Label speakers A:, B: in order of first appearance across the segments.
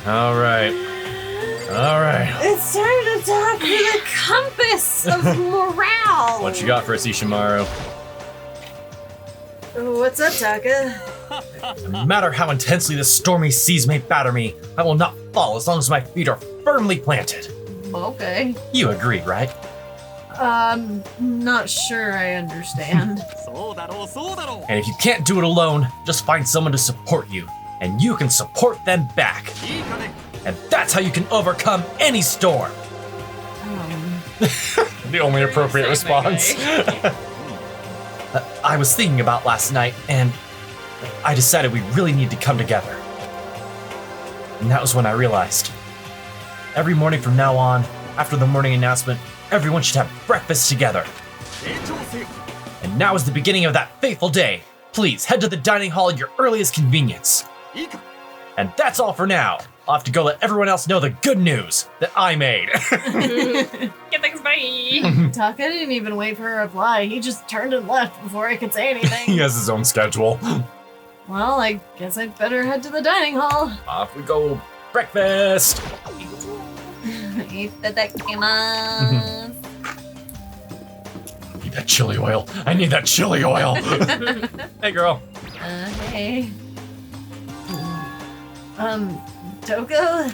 A: Alright.
B: It's time to talk to the compass of morale.
A: What you got for us, Ishimaru?
B: What's up, Taka?
A: No matter how intensely the stormy seas may batter me, I will not fall as long as my feet are firmly planted.
B: Okay.
A: You agree, right?
B: Not sure I understand.
A: And if you can't do it alone, just find someone to support you, and you can support them back. And that's how you can overcome any storm. The only appropriate response. I was thinking about last night, and I decided we really need to come together. And that was when I realized. Every morning from now on, after the morning announcement, everyone should have breakfast together. And now is the beginning of that fateful day. Please head to the dining hall at your earliest convenience. And that's all for now. I'll have to go let everyone else know the good news that I made.
C: Get things, bye.
B: Taka didn't even wait for a reply. He just turned and left before I could say
A: He
B: anything.
A: has his own schedule.
B: Well, I guess I'd better head to the dining hall.
A: Off we go. Breakfast.
C: Itadakimasu.
A: Need that chili oil. I need that chili oil. Hey, girl.
B: Hey. Toko?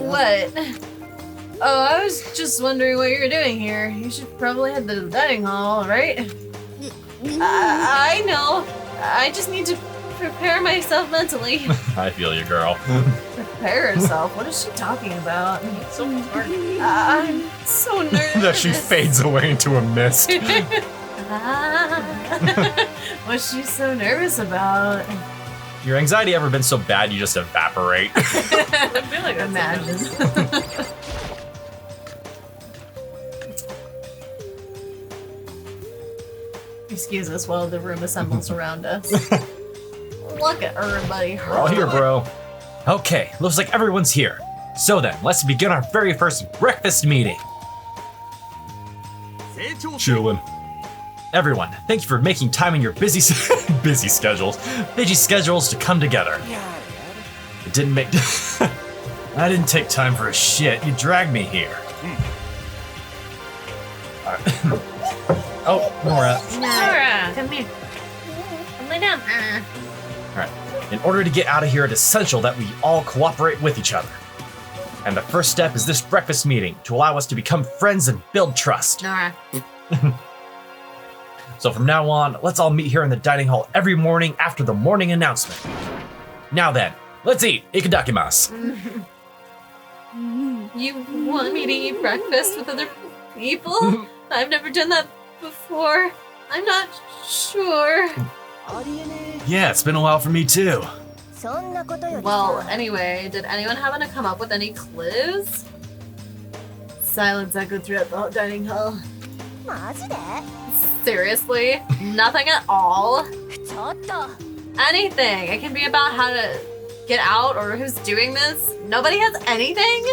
B: What? Oh, I was just wondering what you were doing here. You should probably head to the dining hall, right? I know. I just need to prepare myself mentally.
A: I feel you, girl.
B: Prepare herself? What is she talking about?
C: So smart.
B: I'm so nervous.
A: That she fades away into a mist.
B: What's she so nervous about?
A: Your anxiety ever been so bad you just evaporate?
C: I feel like that's
B: Imagine. Excuse us while the room assembles around us. Look at everybody.
A: We're all here, bro. Okay, looks like everyone's here. So then, let's begin our very first breakfast meeting. Chillin'. Everyone, thank you for making time in your busy schedules to come together. It didn't make... I didn't take time for a shit. You dragged me here. All right. Oh, Nora.
C: Nora, come here. Come lay down.
A: All right. In order to get out of here, it's essential that we all cooperate with each other. And the first step is this breakfast meeting to allow us to become friends and build trust.
C: Nora.
A: So from now on, let's all meet here in the dining hall every morning after the morning announcement. Now then, let's eat. Itadakimasu.
B: You want me to eat breakfast with other people? I've never done that before. I'm not sure.
A: Yeah, it's been a while for me too.
B: Well, anyway, did anyone happen to come up with any clues? Silence echoed throughout the dining hall. Seriously? Nothing at all? Anything. It can be about how to get out or who's doing this. Nobody has anything?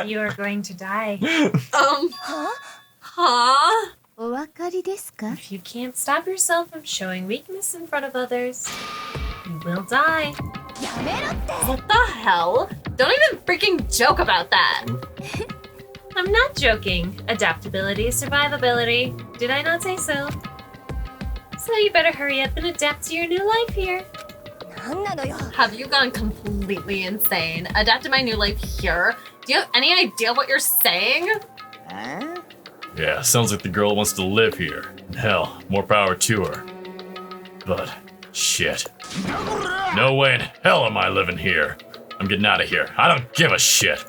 C: You are going to die.
B: Huh?
C: If you can't stop yourself from showing weakness in front of others, you will die.
B: What the hell? Don't even freaking joke about that.
C: I'm not joking. Adaptability is survivability. Did I not say so? So you better hurry up and adapt to your new life here.
B: Have you gone completely insane? Adapt to my new life here? Do you have any idea what you're saying?
A: Yeah, sounds like the girl wants to live here. Hell, more power to her. But, shit. No way in hell am I living here. I'm getting out of here. I don't give a shit.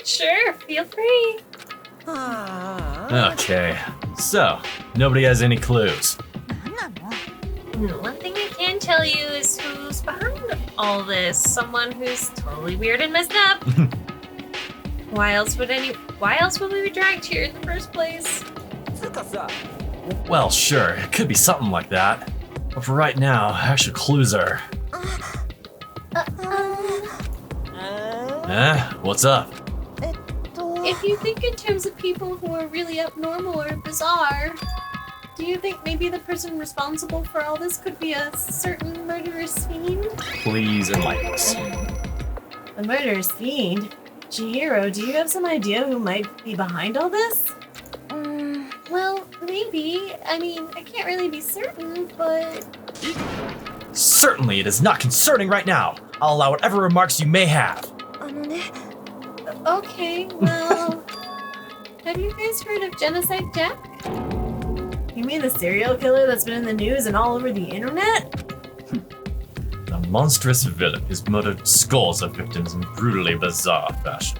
C: Sure, feel free.
A: Okay, so, nobody has any clues.
C: One thing I can tell you is who's behind all this. Someone who's totally weird and messed up. Why else would we be dragged here in the first place?
A: Well, sure, it could be something like that. But for right now, actual clues are... What's up?
B: If you think in terms of people who are really abnormal or bizarre, Do you think maybe the person responsible for all this could be a certain murderous fiend?
A: Please enlighten us.
B: A murderous fiend? Chihiro, do you have some idea who might be behind all this? Well, maybe. I mean, I can't really be certain, but...
A: Certainly it is not concerning right now. I'll allow whatever remarks you may have.
B: Okay, well... Have you guys heard of Genocide Jack? You mean the serial killer that's been in the news and all over the internet?
A: The monstrous villain has murdered scores of victims in brutally bizarre fashion.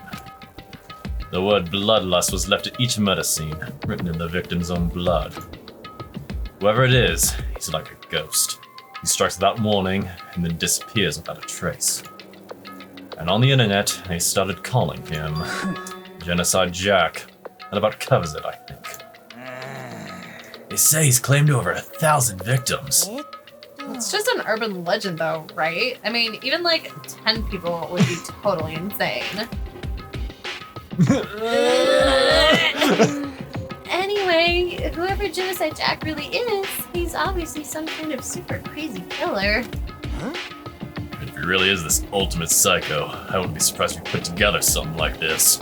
A: The word bloodlust was left at each murder scene, written in the victim's own blood. Whoever it is, he's like a ghost. He strikes without warning and then disappears without a trace. And on the internet, they started calling him Genocide Jack. That about covers it, I think. They say he's claimed over 1,000 victims.
B: It's just an urban legend though, right? I mean, even like 10 people would be totally insane. Anyway, whoever Genocide Jack really is, he's obviously some kind of super crazy killer.
A: If he really is this ultimate psycho, I wouldn't be surprised if we put together something like this.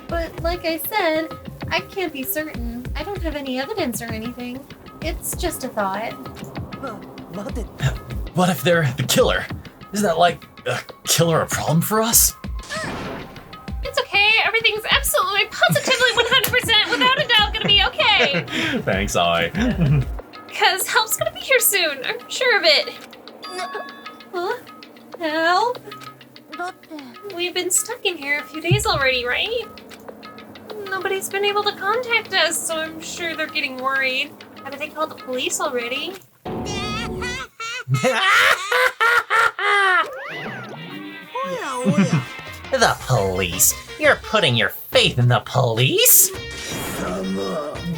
B: But like I said, I can't be certain. I don't have any evidence or anything. It's just a thought.
A: What if they're the killer? Isn't that like a killer a problem for us?
C: It's okay. Everything's absolutely, positively, 100%, without a doubt, gonna be okay.
A: Thanks, I.
C: Because help's gonna be here soon. I'm sure of it.
B: Huh? Help?
C: We've been stuck in here a few days already, right? Nobody's been able to contact us, so I'm sure they're getting worried. Have they called the police already?
D: The police? You're putting your faith in the police?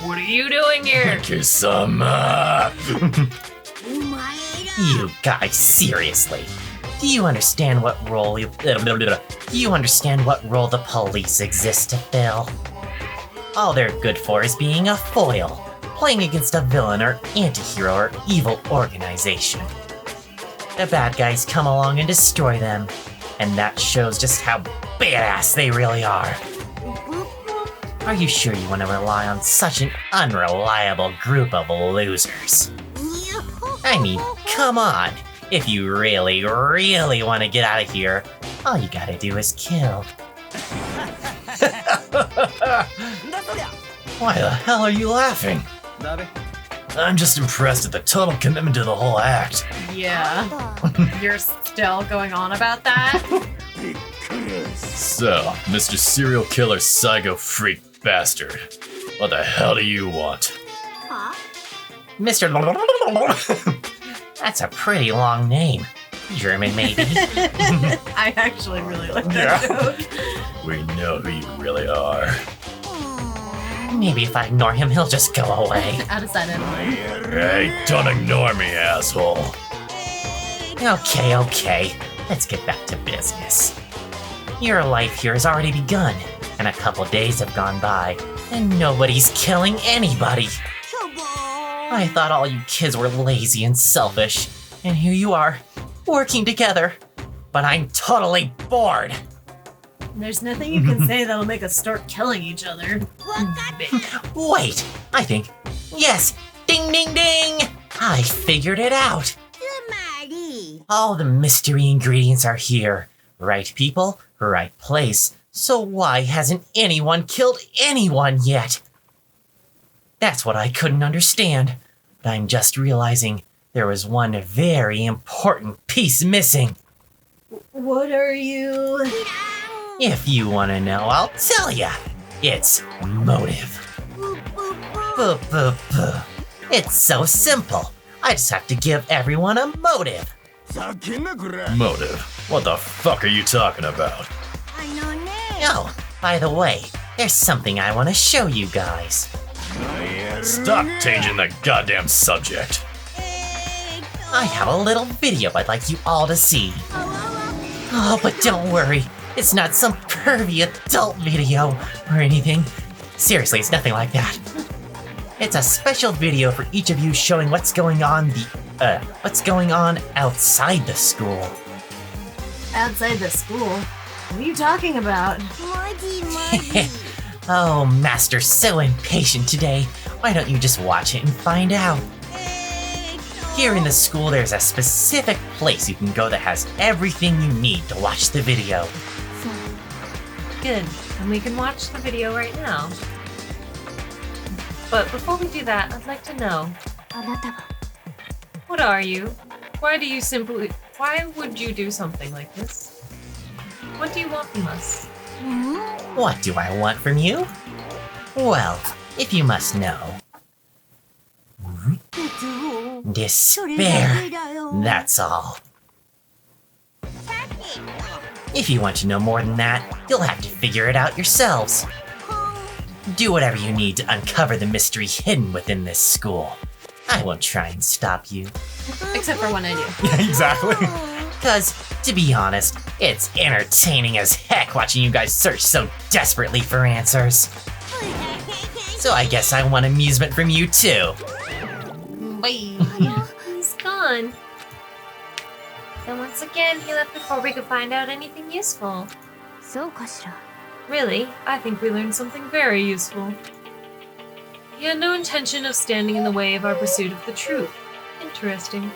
C: What are you doing here?
A: Kisama!
D: You guys, seriously. Do you understand what role the police exist to fill? All they're good for is being a foil, playing against a villain or anti-hero or evil organization. The bad guys come along and destroy them, and that shows just how badass they really are. Are you sure you want to rely on such an unreliable group of losers? I mean, come on. If you really, really want to get out of here, all you gotta do is kill.
A: Why the hell are you laughing? I'm just impressed at the total commitment to the whole act.
B: Yeah. You're still going on about that?
A: So, Mr. Serial Killer Psycho Freak Bastard, what the hell do you want?
D: Mr. That's a pretty long name. German, maybe?
B: I actually really like that joke.
A: We know who you really are.
D: Maybe if I ignore him, he'll just go away.
B: Out of sight, out of mind.
A: Hey, don't ignore me, asshole.
D: Okay. Let's get back to business. Your life here has already begun, and a couple days have gone by, and nobody's killing anybody. I thought all you kids were lazy and selfish, and here you are, working together. But I'm totally bored.
B: There's nothing you can say that'll make us start killing each other.
D: Wait, I think, yes, ding ding ding! I figured it out. All the mystery ingredients are here. Right people, right place. So why hasn't anyone killed anyone yet? That's what I couldn't understand. But I'm just realizing there was one very important piece missing.
B: What are you?
D: If you want to know, I'll tell ya. It's motive. It's so simple. I just have to give everyone a motive.
A: Motive? What the fuck are you talking about?
D: Oh, by the way, there's something I want to show you guys.
A: Stop changing the goddamn subject.
D: I have a little video I'd like you all to see. Oh, but don't worry. It's not some pervy adult video or anything. Seriously, it's nothing like that. It's a special video for each of you showing what's going on outside the school.
B: Outside the school? What are you talking about?
D: Oh, Master's so impatient today. Why don't you just watch it and find out? Here in the school, there's a specific place you can go that has everything you need to watch the video.
C: Good. And we can watch the video right now. But before we do that, I'd like to know. What are you? Why would you do something like this? What do you want from us?
D: What do I want from you? Well, if you must know. Despair. That's all. If you want to know more than that, you'll have to figure it out yourselves. Do whatever you need to uncover the mystery hidden within this school. I won't try and stop you.
B: Except for when I do.
A: Yeah, exactly.
D: Cause, to be honest, it's entertaining as heck watching you guys search so desperately for answers. So I guess I want amusement from you too.
B: Bye.
C: He's gone. And once again, he left before we could find out anything useful. Really, I think we learned something very useful. He had no intention of standing in the way of our pursuit of the truth. Interesting.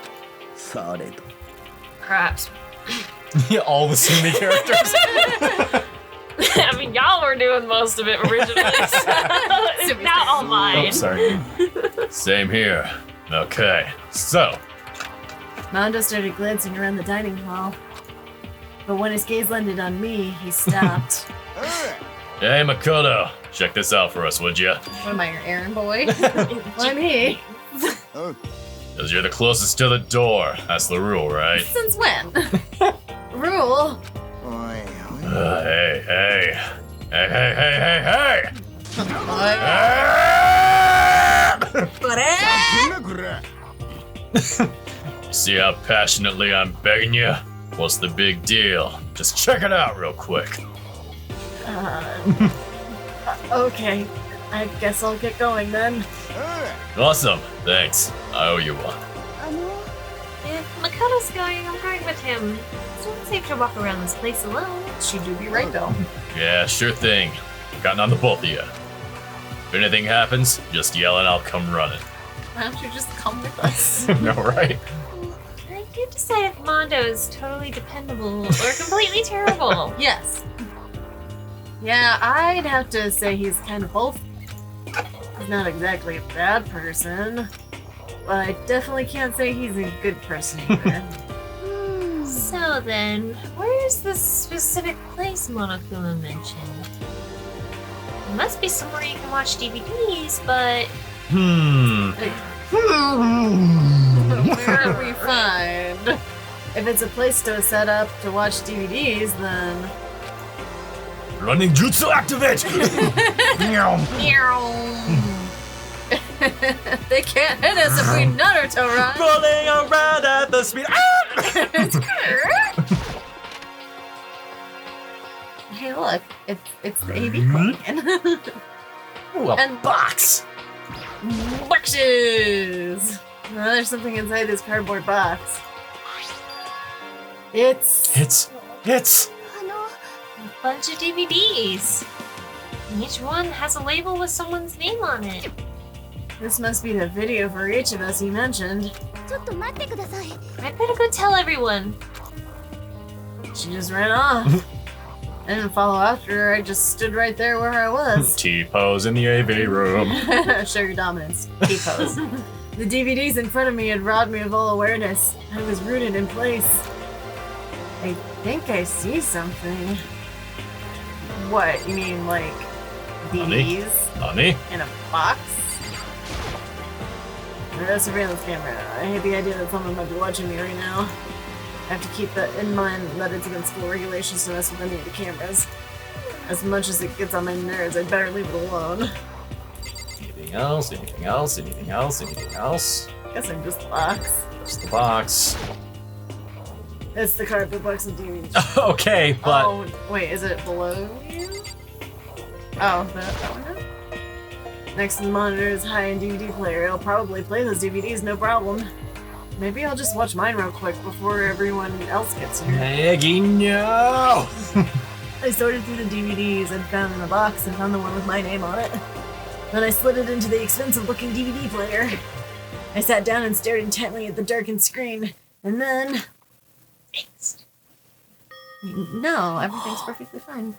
C: Perhaps.
A: Yeah, all the Sumi characters.
C: I mean, y'all were doing most of it originally, so it's not all mine.
A: Oh, sorry. Same here. Okay, so.
B: Mondo started glancing around the dining hall. But when his gaze landed on me, he stopped.
A: Hey, Makoto. Check this out for us, would ya?
B: What am I, your errand boy? Why me?
A: Because you're the closest to the door. That's the rule, right?
B: Since when? Rule?
A: Hey. Hey! See how passionately I'm begging you? What's the big deal? Just check it out real quick.
B: Okay. I guess I'll get going then.
A: Awesome. Thanks. I owe you one.
C: If Makoto's going, I'm going with him. It's not safe to walk around this place alone.
B: She do be right though.
A: Yeah, sure thing. Counting on the both of you. If anything happens, just yell and I'll come running.
B: Why don't you just come with us?
A: No, right?
C: I can't decide if Mondo is totally dependable or completely terrible.
B: Yes. Yeah, I'd have to say he's kind of both. He's not exactly a bad person, but I definitely can't say he's a good person either.
C: So then, where's this specific place Monokuma mentioned? There must be somewhere you can watch DVDs, but...
B: Where do we find? If it's a place to set up to watch DVDs, then...
A: Running jutsu activate!
B: They can't hit us if we Naruto run!
A: Rolling around at the speed.
B: Hey, look, it's the AV playing.
A: Ooh, a
B: And-
A: box!
B: Boxes! There's something inside this cardboard box. It's
C: A bunch of DVDs. And each one has a label with someone's name on it.
B: This must be the video for each of us he mentioned.
C: I better go tell everyone.
B: She just ran off. I didn't follow after her, I just stood right there where I was.
A: T-pose in the AV room.
B: Show your dominance. T-pose. The DVDs in front of me had robbed me of all awareness. I was rooted in place. I think I see something. What? You mean like
A: Honey?
B: DVDs
A: Honey?
B: in a box? A surveillance camera. I hate the idea that someone might be watching me right now. I have to keep that in mind that it's against school regulations to mess with any of the cameras. As much as it gets on my nerves, I'd better leave it alone.
A: Anything else? Anything else? Anything else? Anything else?
B: Guess I'm just the box.
A: Just the box.
B: It's the cardboard box of DVDs.
A: Okay, but
B: Oh, wait, is it below you? Oh, that one? Next to the monitor is a high-end DVD player. I'll probably play those DVDs, no problem. Maybe I'll just watch mine real quick before everyone else gets here.
A: Maggie, no!
B: I sorted through the DVDs I'd found in the box and found the one with my name on it. Then I slid it into the expensive-looking DVD player. I sat down and stared intently at the darkened screen, and then... No, everything's perfectly fine.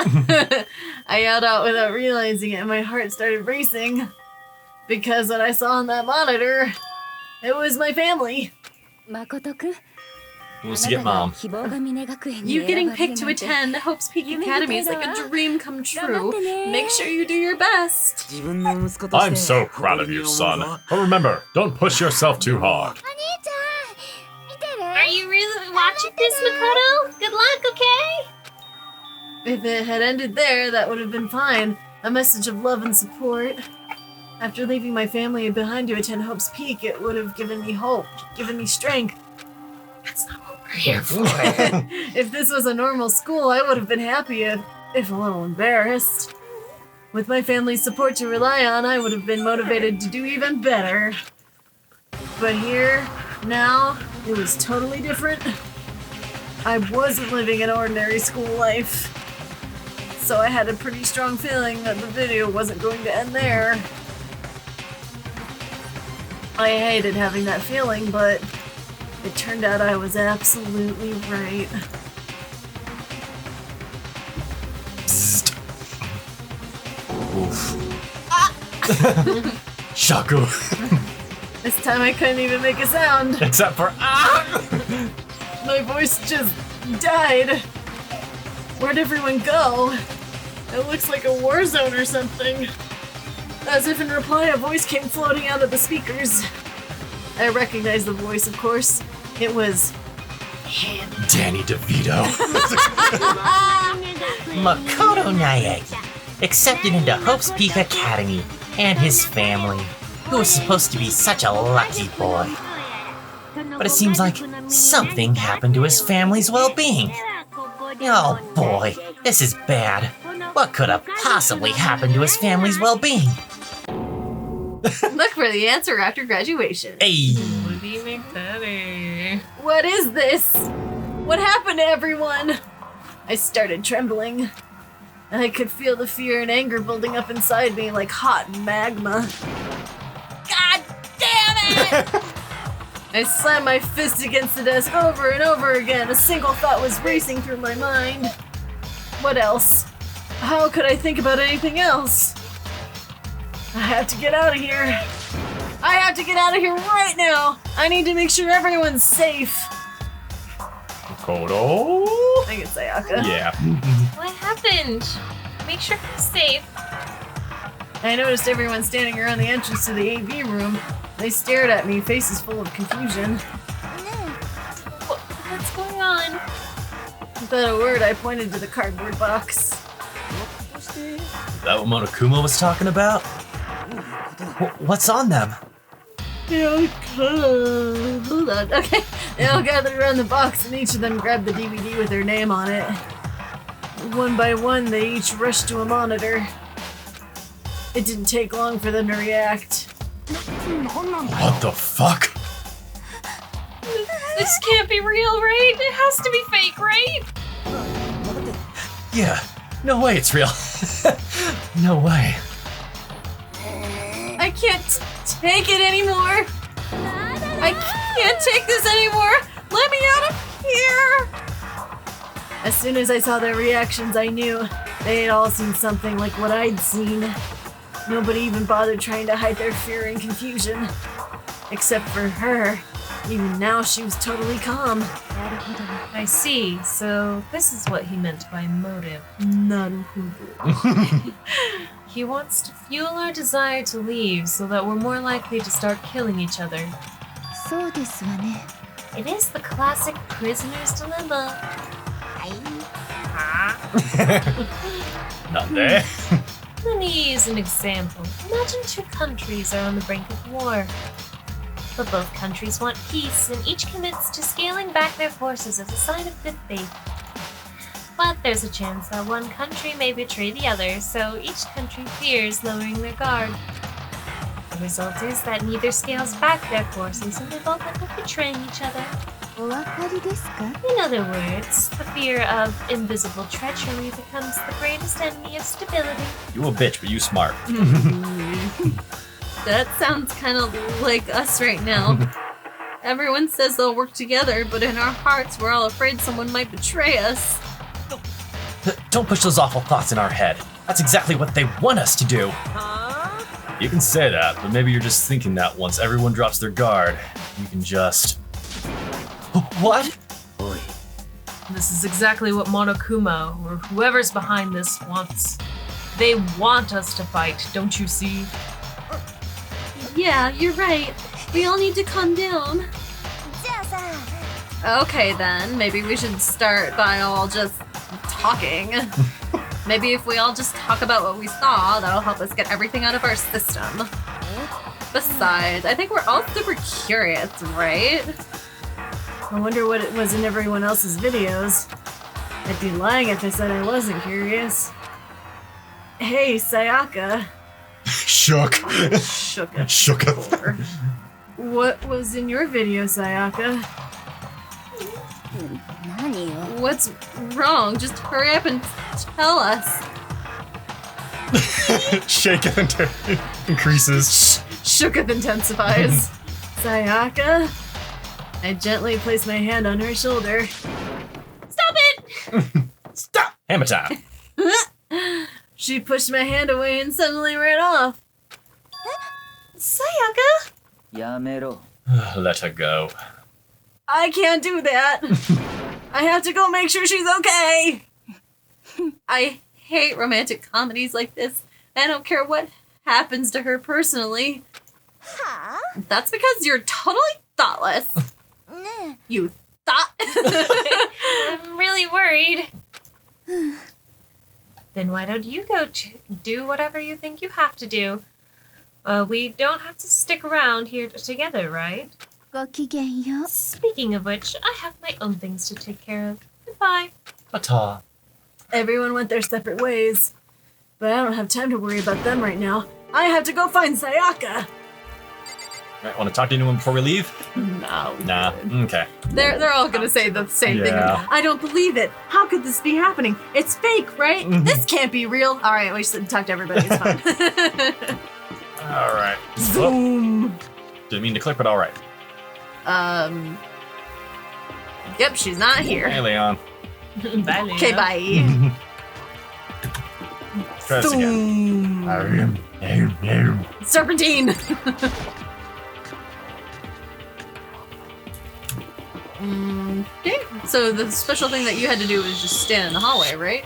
B: I yelled out without realizing it, and my heart started racing. Because what I saw on that monitor, it was my family.
E: Makoto-kun,
A: We'll see it, Mom.
B: You getting picked to attend Hope's Peak Academy is like a dream come true. Make sure you do your best.
A: I'm so proud of you, son. But remember, don't push yourself too hard.
C: Are you really watching this, Makoto? Good luck, okay?
B: If it had ended there, that would have been fine. A message of love and support. After leaving my family behind to attend Hope's Peak, it would have given me hope, given me strength.
C: That's not what we're here for.
B: If this was a normal school, I would have been happy, if a little embarrassed. With my family's support to rely on, I would have been motivated to do even better. But here, now, it was totally different. I wasn't living an ordinary school life. So I had a pretty strong feeling that the video wasn't going to end there. I hated having that feeling, but it turned out I was absolutely right.
A: Bzzzt. Oof. Shaku.
B: This time I couldn't even make a sound.
A: Except for
B: My voice just died. Where'd everyone go? It looks like a war zone or something. As if in reply, a voice came floating out of the speakers. I recognized the voice, of course. It was him.
A: Danny DeVito.
D: Makoto Naegi, accepted into Hope's Peak Academy, and his family, who was supposed to be such a lucky boy. But it seems like something happened to his family's well-being. Oh boy, this is bad. What could have possibly happened to his family's well-being?
B: Look for the answer after graduation.
A: Hey.
C: Woody McDaddy.
B: What is this? What happened to everyone? I started trembling. I could feel the fear and anger building up inside me like hot magma. God damn it! I slammed my fist against the desk over and over again. A single thought was racing through my mind. What else? How could I think about anything else? I have to get out of here. I have to get out of here right now. I need to make sure everyone's safe.
A: Makoto?
B: I can say Aka.
A: Yeah.
C: What happened? Make sure he's safe.
B: I noticed everyone standing around the entrance to the AV room. They stared at me, faces full of confusion.
C: What's going on?
B: Without a word, I pointed to the cardboard box.
A: Is that what Monokuma was talking about? What's on them?
B: Hold on. Okay. They all gathered around the box and each of them grabbed the DVD with their name on it. One by one, they each rushed to a monitor. It didn't take long for them to react.
A: What the fuck?
C: This can't be real, right? It has to be fake, right?
A: Yeah. No way it's real. No way.
B: I can't take it anymore. I can't take this anymore. Let me out of here. As soon as I saw their reactions, I knew they had all seen something like what I'd seen. Nobody even bothered trying to hide their fear and confusion. Except for her. Even now, she was totally calm.
C: I see. So this is what he meant by motive.
B: Naruhodo.
C: He wants to fuel our desire to leave so that we're more likely to start killing each other. It is the classic prisoner's dilemma.
A: Not there.
C: Let me use an example. Imagine two countries are on the brink of war. But both countries want peace, and each commits to scaling back their forces as a sign of good faith. But there's a chance that one country may betray the other, so each country fears lowering their guard. The result is that neither scales back their forces and they both end up betraying each other. In other words, the fear of invisible treachery becomes the greatest enemy of stability.
A: You a bitch, but you smart.
B: That sounds kind of like us right now. Everyone says they'll work together, but in our hearts we're all afraid someone might betray us.
A: Don't push those awful thoughts in our head. That's exactly what they want us to do. You can say that, but maybe you're just thinking that once everyone drops their guard, you can just... What?
C: This is exactly what Monokuma, or whoever's behind this, wants. They want us to fight, don't you see?
B: Yeah, you're right. We all need to calm down. Okay then, maybe we should start by all just talking. Maybe if we all just talk about what we saw, that'll help us get everything out of our system. Besides, I think we're all super curious, right?
E: I wonder what it was in everyone else's videos. I'd be lying if I said I wasn't curious. Hey, Sayaka.
A: Shook.
E: Shooketh.
A: Shooketh.
E: What was in your video, Sayaka?
B: What's wrong? Just hurry up and tell us.
A: Shaketh increases.
E: Shooketh intensifies. Sayaka? I gently place my hand on her shoulder.
C: Stop it!
A: Stop! Hammer time.
E: She pushed my hand away and suddenly ran off.
B: Sayaka?
A: Let her go.
E: I can't do that. I have to go make sure she's okay.
B: I hate romantic comedies like this. I don't care what happens to her personally. That's because you're totally thoughtless. You thought?
C: I'm really worried. Then why don't you go do whatever you think you have to do? We don't have to stick around here together, right? Speaking of which, I have my own things to take care of. Goodbye.
A: Ta-ta.
E: Everyone went their separate ways. But I don't have time to worry about them right now. I have to go find Sayaka.
A: Right, want to talk to anyone before we leave?
E: No.
A: Nah. Okay.
B: They're all gonna say the same thing.
A: Yeah.
E: I don't believe it. How could this be happening? It's fake, right? This can't be real. All right, we should talk to everybody. It's fine.
A: All right.
E: Boom.
A: Didn't mean to click, but all right.
B: Yep, she's not here.
A: Hey, Leon.
C: Bye, Lena.
B: Okay, bye.
A: Try this again.
B: Serpentine. Okay. So the special thing that you had to do was just stand in the hallway, right?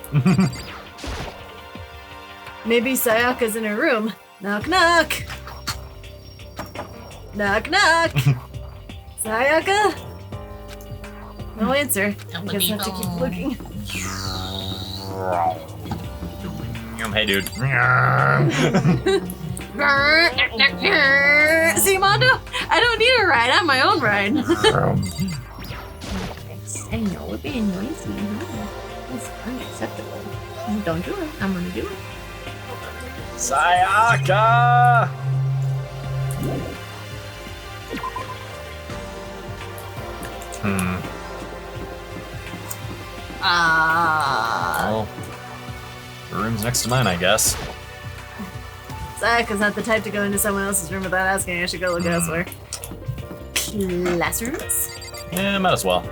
E: Maybe Sayaka's in her room. Knock, knock. Knock, knock. Sayaka? No answer. I guess I have to keep looking.
A: Hey, dude.
B: See, Mondo? I don't need a ride. I have my own ride.
E: I know we're being noisy. It's unacceptable. Don't do it. I'm gonna do it.
A: Sayaka! Well, the room's next to mine, I guess.
E: Sayaka's not the type to go into someone else's room without asking. I should go look elsewhere. Classrooms?
A: Yeah, might as well.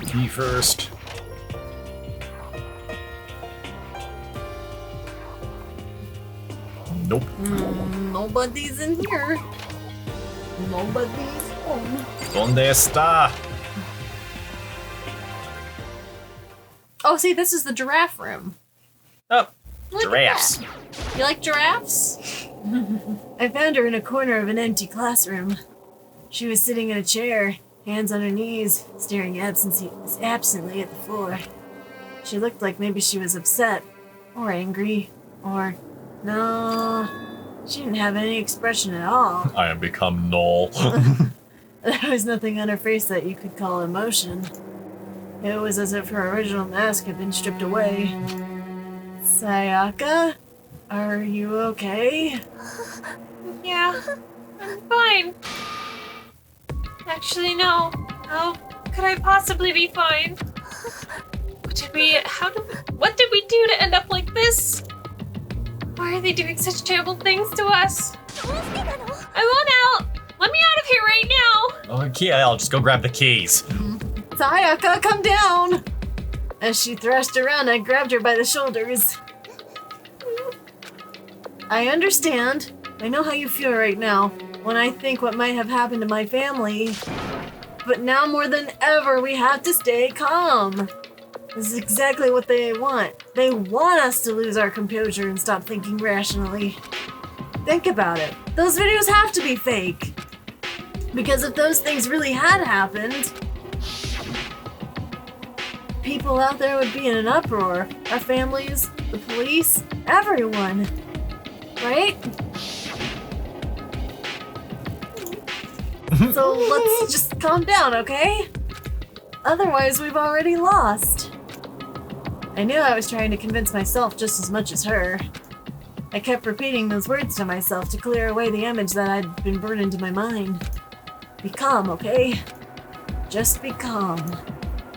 A: Key first. Nope.
B: Nobody's in here. Nobody's home.
A: ¿Dónde está?
B: Oh, see, this is the giraffe room.
A: Oh,
B: Look at
A: giraffes.
B: that. You like giraffes?
E: I found her in a corner of an empty classroom. She was sitting in a chair, hands on her knees, staring absently at the floor. She looked like maybe she was upset, or angry, or... No, She didn't have any expression at all.
A: I am become null.
E: There was nothing on her face that you could call emotion. It was as if her original mask had been stripped away. Sayaka, are you okay?
C: Yeah, I'm fine. Actually, no. How could I possibly be fine? What did we do to end up like this? Why are they doing such terrible things to us? I want out! Let me out of here right now!
A: Okay, I'll just go grab the keys.
E: Sayaka, come down! As she thrashed around, I grabbed her by the shoulders. I understand. I know how you feel right now when I think what might have happened to my family. But now more than ever, we have to stay calm. This is exactly what they want. They want us to lose our composure and stop thinking rationally. Think about it. Those videos have to be fake. Because if those things really had happened, people out there would be in an uproar. Our families, the police, everyone. Right? So let's just calm down, okay? Otherwise, we've already lost. I knew I was trying to convince myself just as much as her. I kept repeating those words to myself to clear away the image that had been burned into my mind. Be calm, okay? Just be calm.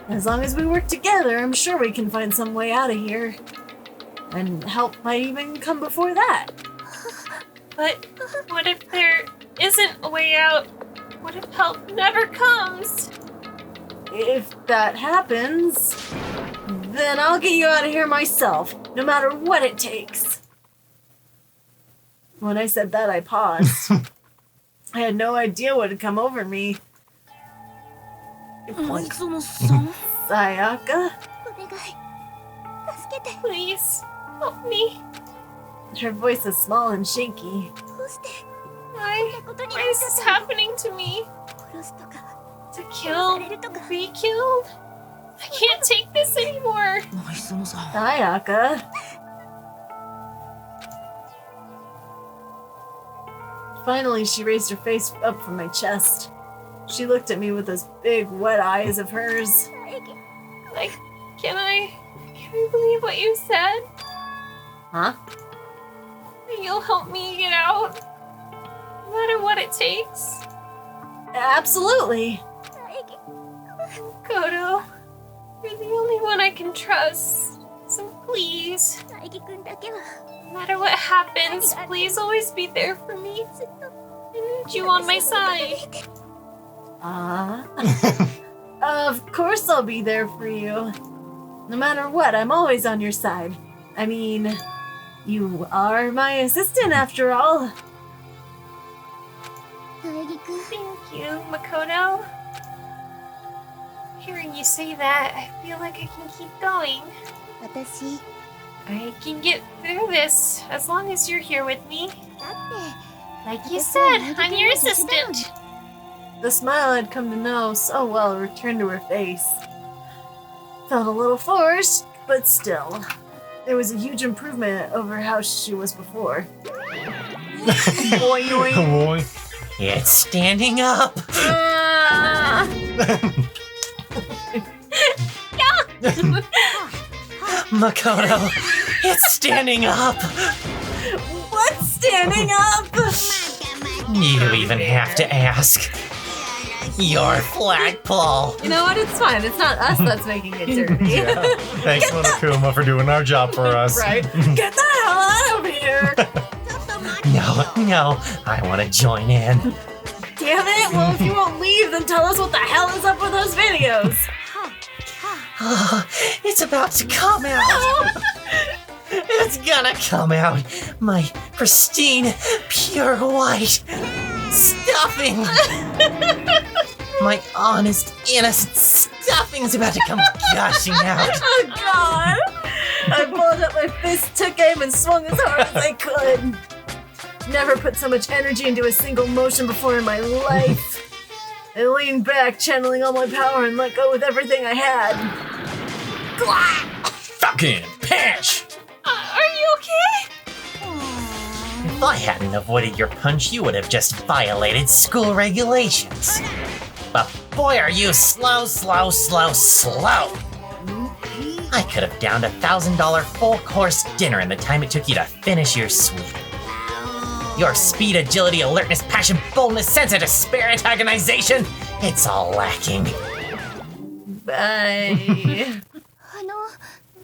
E: As long as we work together, I'm sure we can find some way out of here. And help might even come before that.
C: But what if there isn't a way out? What if help never comes?
E: If that happens, then I'll get you out of here myself, no matter what it takes. When I said that, I paused. I had no idea what had come over me. Sayaka?
C: Please, help me.
E: Her voice is small and shaky.
C: Why is this happening to me? To kill, be killed? I can't take this anymore.
E: Sayaka? Finally, she raised her face up from my chest. She looked at me with those big, wet eyes of hers.
C: Like, can I believe what you said?
E: Huh?
C: You'll help me get out, no matter what it takes.
E: Absolutely.
C: Makoto, you're the only one I can trust. So please, no matter what happens, please always be there for me. I need you on my side.
E: Of course I'll be there for you. No matter what, I'm always on your side. I mean, you are my assistant after all.
C: Thank you, Makoto. Hearing you say that, I feel like I can keep going. I can get through this as long as you're here with me. Like you said, I'm your assistant.
E: The smile I'd come to know so well returned to her face. Felt a little forced, but still. There was a huge improvement over how she was before. Boing, boing.
A: Boy.
D: It's standing up! Makoto, it's standing up!
E: What's standing up?
D: You even have to ask. Your flagpole!
B: You know what? It's fine. It's not us that's making it dirty.
A: Yeah. Thanks, Monokuma, for doing our job for us.
E: Right? Get the hell out of here!
D: No, I want to join in.
E: Damn it! Well, if you won't leave, then tell us what the hell is up with those videos.
D: Oh, it's about to come out. It's gonna come out. My pristine, pure white stuffing. My honest, innocent stuffing's about to come gushing out.
E: Oh God! I pulled up my fist, took aim, and swung as hard as I could. Never put so much energy into a single motion before in my life. I leaned back, channeling all my power, and let go with everything I had.
A: Fucking pinch!
C: Are you okay?
D: If If I hadn't avoided your punch, you would have just violated school regulations. But boy, are you slow. I could have downed $1,000 full-course dinner in the time it took you to finish your sweet. Your speed, agility, alertness, passion, boldness, sense of despair, antagonization, it's all lacking.
E: Bye.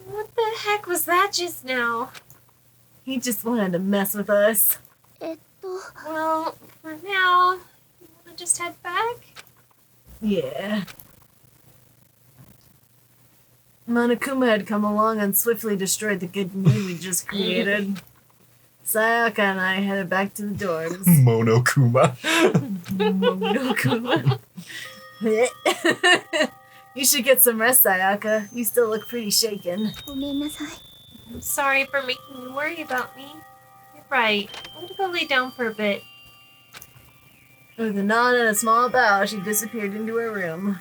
C: What the heck was that just now?
E: He just wanted to mess with us.
C: Well, for now, you wanna just head back?
E: Yeah. Monokuma had come along and swiftly destroyed the good mood we just created. Sayaka and I headed back to the dorms.
A: Monokuma.
E: Monokuma. You should get some rest, Sayaka. You still look pretty shaken.
C: I'm sorry for making you worry about me. You're right. I'm gonna go lay down for a bit.
E: With a nod and a small bow, she disappeared into her room.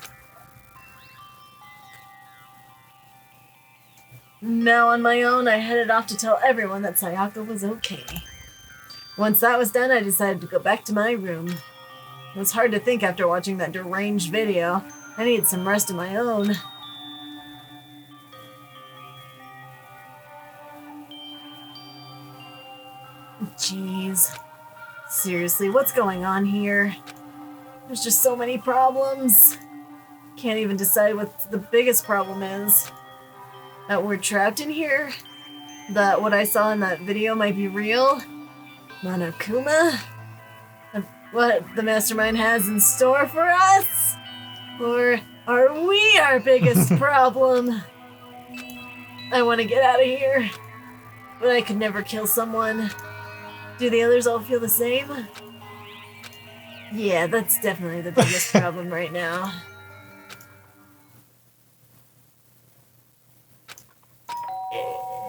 E: Now on my own, I headed off to tell everyone that Sayaka was okay. Once that was done, I decided to go back to my room. It was hard to think after watching that deranged video. I needed some rest of my own. Jeez. Seriously, what's going on here? There's just so many problems. Can't even decide what the biggest problem is. That we're trapped in here? That what I saw in that video might be real? Monokuma? What the mastermind has in store for us? Or are we our biggest problem? I want to get out of here, but I could never kill someone. Do the others all feel the same? Yeah, that's definitely the biggest problem right now.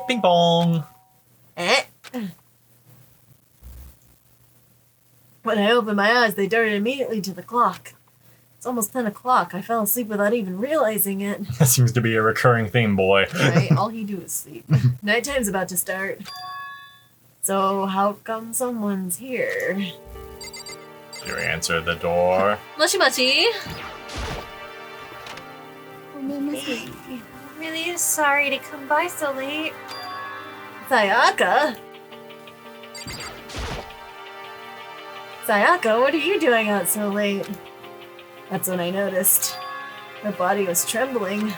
A: Bing bong.
E: When I opened my eyes, they darted immediately to the clock. It's almost 10 o'clock. I fell asleep without even realizing it.
A: That seems to be a recurring theme, boy.
E: Right? All he do is sleep. Nighttime's about to start. So how come someone's here?
A: You answer the door.
B: Moshi moshi.
C: I'm really sorry to come by so late.
E: Sayaka? Sayaka, what are you doing out so late? That's when I noticed. Her body was trembling.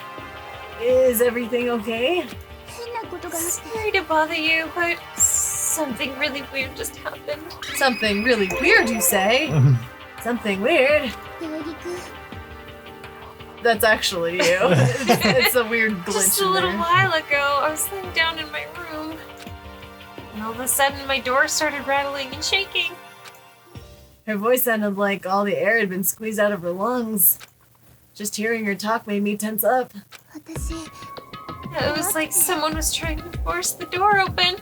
E: Is everything okay?
C: Sorry to bother you, but something really weird just happened.
E: Something really weird, you say? Something weird? That's actually you. It's a weird glitch
C: Just a
E: in
C: little
E: there.
C: while ago, I was laying down in my room, and all of a sudden my door started rattling and shaking.
E: Her voice sounded like all the air had been squeezed out of her lungs. Just hearing her talk made me tense up.
C: It was like someone was trying to force the door open.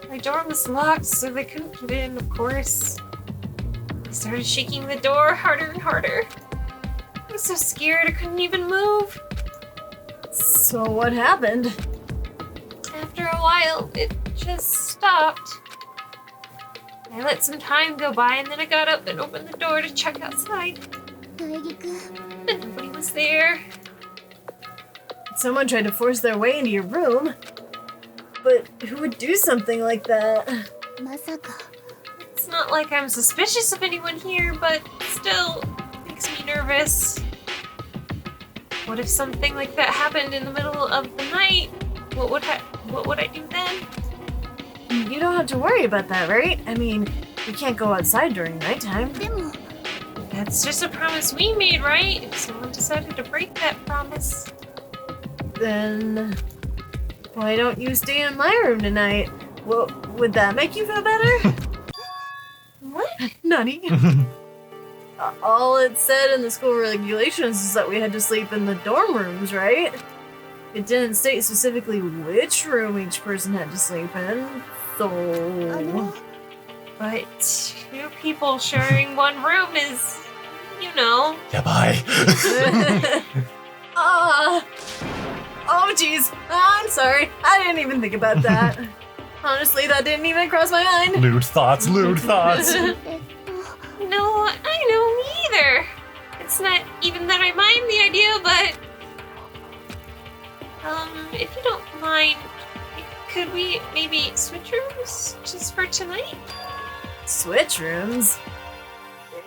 C: My door was locked, so they couldn't get in, of course. They started shaking the door harder and harder. I was so scared I couldn't even move.
E: So what happened?
C: After a while, it just stopped. I let some time go by, and then I got up and opened the door to check outside. But nobody was there.
E: Someone tried to force their way into your room? But who would do something like that?
C: It's not like I'm suspicious of anyone here, but still, it makes me nervous. What if something like that happened in the middle of the night? What would I do then?
E: You don't have to worry about that, right? I mean, you can't go outside during nighttime.
C: That's just a promise we made, right? If someone decided to break that promise.
E: Then why don't you stay in my room tonight? Well, would that make you feel better?
C: What?
E: Nani? All it said in the school regulations is that we had to sleep in the dorm rooms, right? It didn't state specifically which room each person had to sleep in, so...
C: But two people sharing one room is, you know.
A: Yeah, bye.
E: Oh, jeez. I'm sorry. I didn't even think about that. Honestly, that didn't even cross my mind.
A: Lewd thoughts, lewd thoughts.
C: No, I know, me either. It's not even that I mind the idea, but if you don't mind, could we maybe switch rooms just for tonight?
E: Switch rooms?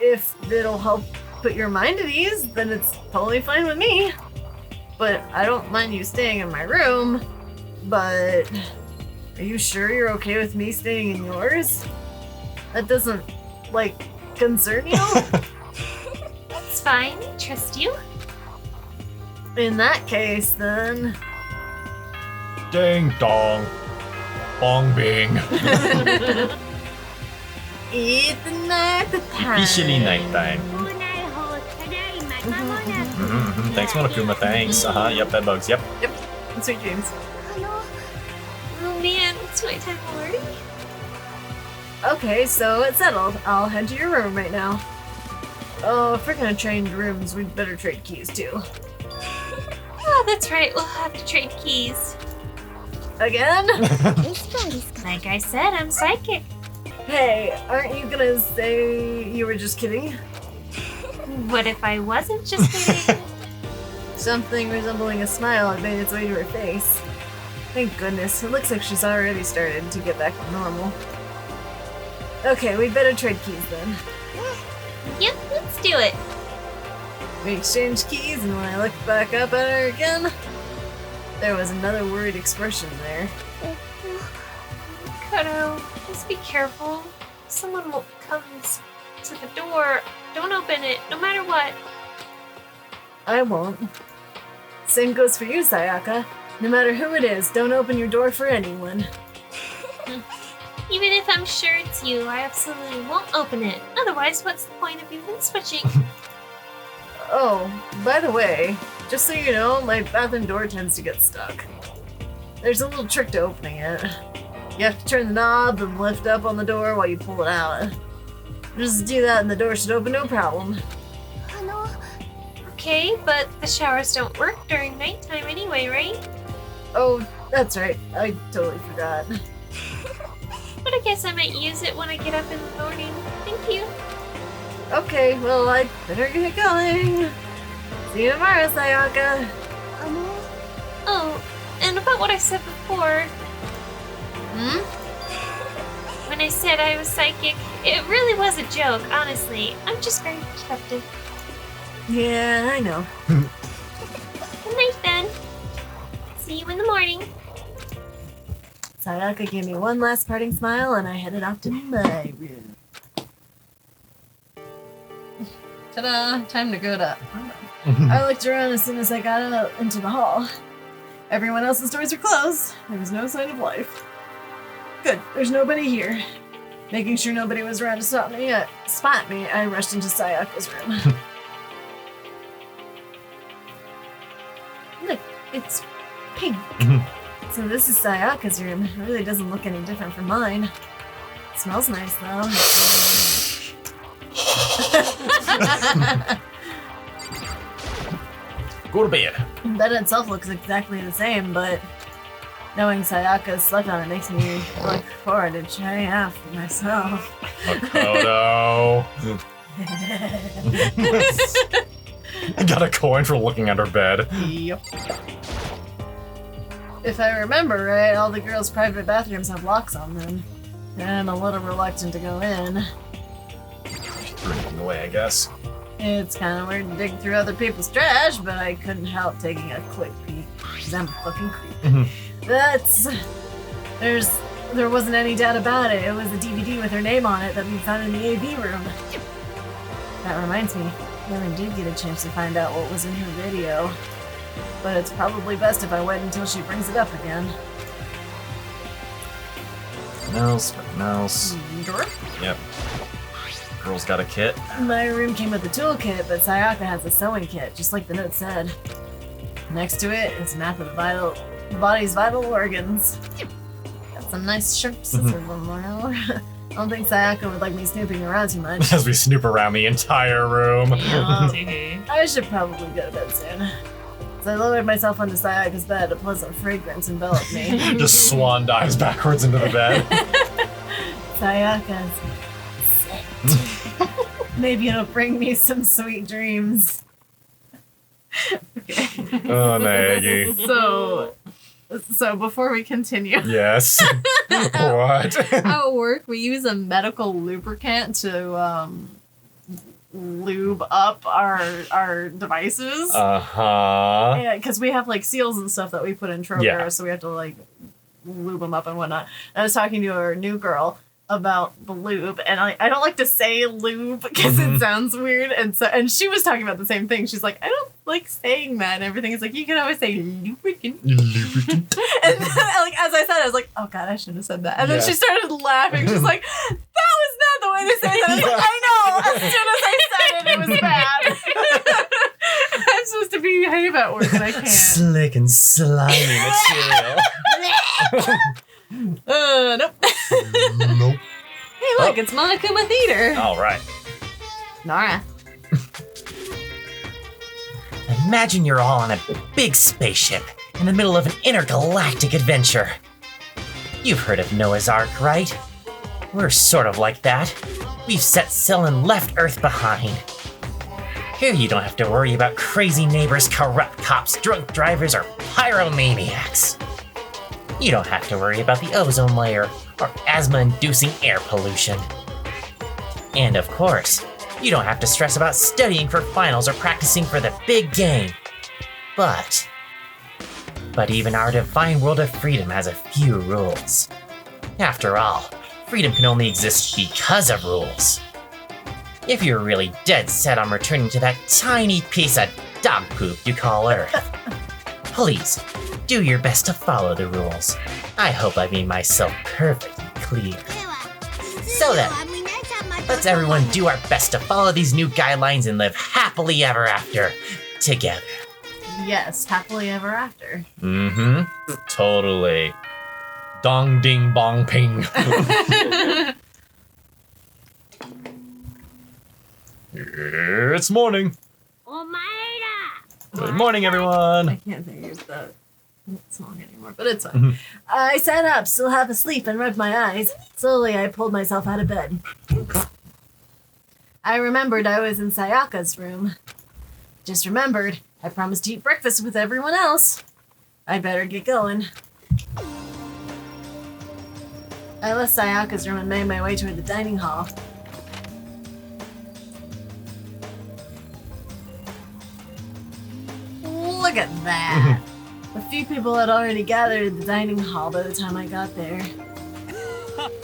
E: If it'll help put your mind at ease, then it's totally fine with me. But I don't mind you staying in my room. But are you sure you're okay with me staying in yours? That doesn't, concern you?
C: That's fine, I trust you.
E: In that case, then...
A: Ding dong. Bong bing.
E: It's night time.
A: Officially nighttime. Thanks, Monokuma. Thanks. Yep, bedbugs. Yep.
E: And sweet dreams.
C: Oh man, it's nighttime already?
E: Okay, so it's settled. I'll head to your room right now. Oh, if we're gonna trade rooms, we'd better trade keys too.
C: Oh, that's right, we'll have to trade keys.
E: Again?
C: Like I said, I'm psychic.
E: Hey, aren't you gonna say you were just kidding?
C: What if I wasn't just kidding?
E: Something resembling a smile had made its way to her face. Thank goodness, it looks like she's already started to get back to normal. Okay, we'd better trade keys then.
C: Yep, let's do it.
E: We exchanged keys, and when I looked back up at her again, there was another worried expression there.
C: Makoto, just be careful. Someone will come to the door. Don't open it, no matter what.
E: I won't. Same goes for you, Sayaka. No matter who it is, don't open your door for anyone.
C: Even if I'm sure it's you, I absolutely won't open it. Otherwise, what's the point of even switching?
E: Oh, by the way, just so you know, my bathroom door tends to get stuck. There's a little trick to opening it. You have to turn the knob and lift up on the door while you pull it out. Just do that and the door should open no problem.
C: Okay, but the showers don't work during nighttime anyway, right?
E: Oh, that's right. I totally forgot.
C: But I guess I might use it when I get up in the morning. Thank you.
E: Okay, well, I better get going. See you tomorrow, Sayaka.
C: Oh, and about what I said before. When I said I was psychic, it really was a joke, honestly. I'm just very protective.
E: Yeah, I know.
C: Good night, then. See you in the morning.
E: Sayaka gave me one last parting smile and I headed off to my room. Ta-da! Time to go to... I looked around as soon as I got out into the hall. Everyone else's doors were closed. There was no sign of life. Good, there's nobody here. Making sure nobody was around to spot me, I rushed into Sayaka's room. Look, it's pink. So this is Sayaka's room. It really doesn't look any different from mine. It smells nice though.
A: Go to bed.
E: The bed itself looks exactly the same, but knowing Sayaka slept on it makes me look forward to trying it out for myself.
A: Makoto. I got a coin for looking under bed.
E: Yep. If I remember right, all the girls' private bathrooms have locks on them. And I'm a little reluctant to go in.
A: Threw anything away, I guess.
E: It's kind of weird to dig through other people's trash, but I couldn't help taking a quick peek, because I'm a fucking creep. There wasn't any doubt about it. It was a DVD with her name on it that we found in the AV room. That reminds me, I never did get a chance to find out what was in her video. But it's probably best if I wait until she brings it up again.
A: Mouse. Yep. Girl's got a kit.
E: My room came with a toolkit, but Sayaka has a sewing kit, just like the note said. Next to it is a map of the body's vital organs. Got some nice sharp scissors on there. I don't think Sayaka would like me snooping around too much.
A: As we snoop around the entire room.
E: I should probably go to bed soon. As I lowered myself onto Sayaka's bed, a pleasant fragrance enveloped me.
A: Just swan dives backwards into the bed.
E: Sayaka's scent. Maybe it'll bring me some sweet dreams. Okay.
A: Oh, Maggie.
B: So before we continue,
A: Yes. What?
B: at work we use a medical lubricant to lube up our devices.
A: Uh-huh.
B: Yeah, because we have like seals and stuff that we put in Troker,
A: Yeah.
B: so we have to like lube them up and whatnot. And I was talking to our new girl about the lube, and I don't like to say lube because it sounds weird, and she was talking about the same thing. She's like, I don't like saying that and everything. It's like you can always say lubricant.
A: Lubricant.
B: And then, like as I said, I was like, oh god, I shouldn't have said that. And then she started laughing. She's like, that was not the way to say that. I was like, I know. As soon as I said it, it was bad. I'm supposed to behave at work, and I can't.
A: Slick and slimy material.
B: Nope.
A: Nope.
B: Hey, look, it's Monokuma Theater.
A: All right.
B: Nara.
D: Imagine you're all on a big spaceship in the middle of an intergalactic adventure. You've heard of Noah's Ark, right? We're sort of like that. We've set sail and left Earth behind. Here you don't have to worry about crazy neighbors, corrupt cops, drunk drivers, or pyromaniacs. You don't have to worry about the ozone layer or asthma-inducing air pollution. And of course, you don't have to stress about studying for finals or practicing for the big game. But even our divine world of freedom has a few rules. After all, freedom can only exist because of rules. If you're really dead set on returning to that tiny piece of dog poop you call Earth, please, do your best to follow the rules. I hope I made myself perfectly clear. So then, let's everyone do our best to follow these new guidelines and live happily ever after together.
B: Yes, happily ever after.
A: Mm-hmm. Totally. Dong ding bong ping. It's morning. Good morning,
B: I
A: everyone.
B: can't think of that song anymore, but it's fine.
E: I sat up, still half asleep, and rubbed my eyes. Slowly, I pulled myself out of bed. I remembered I was in Sayaka's room. Just remembered, I promised to eat breakfast with everyone else. I'd better get going. I left Sayaka's room and made my way toward the dining hall. Look at that! A few people had already gathered at the dining hall by the time I got there.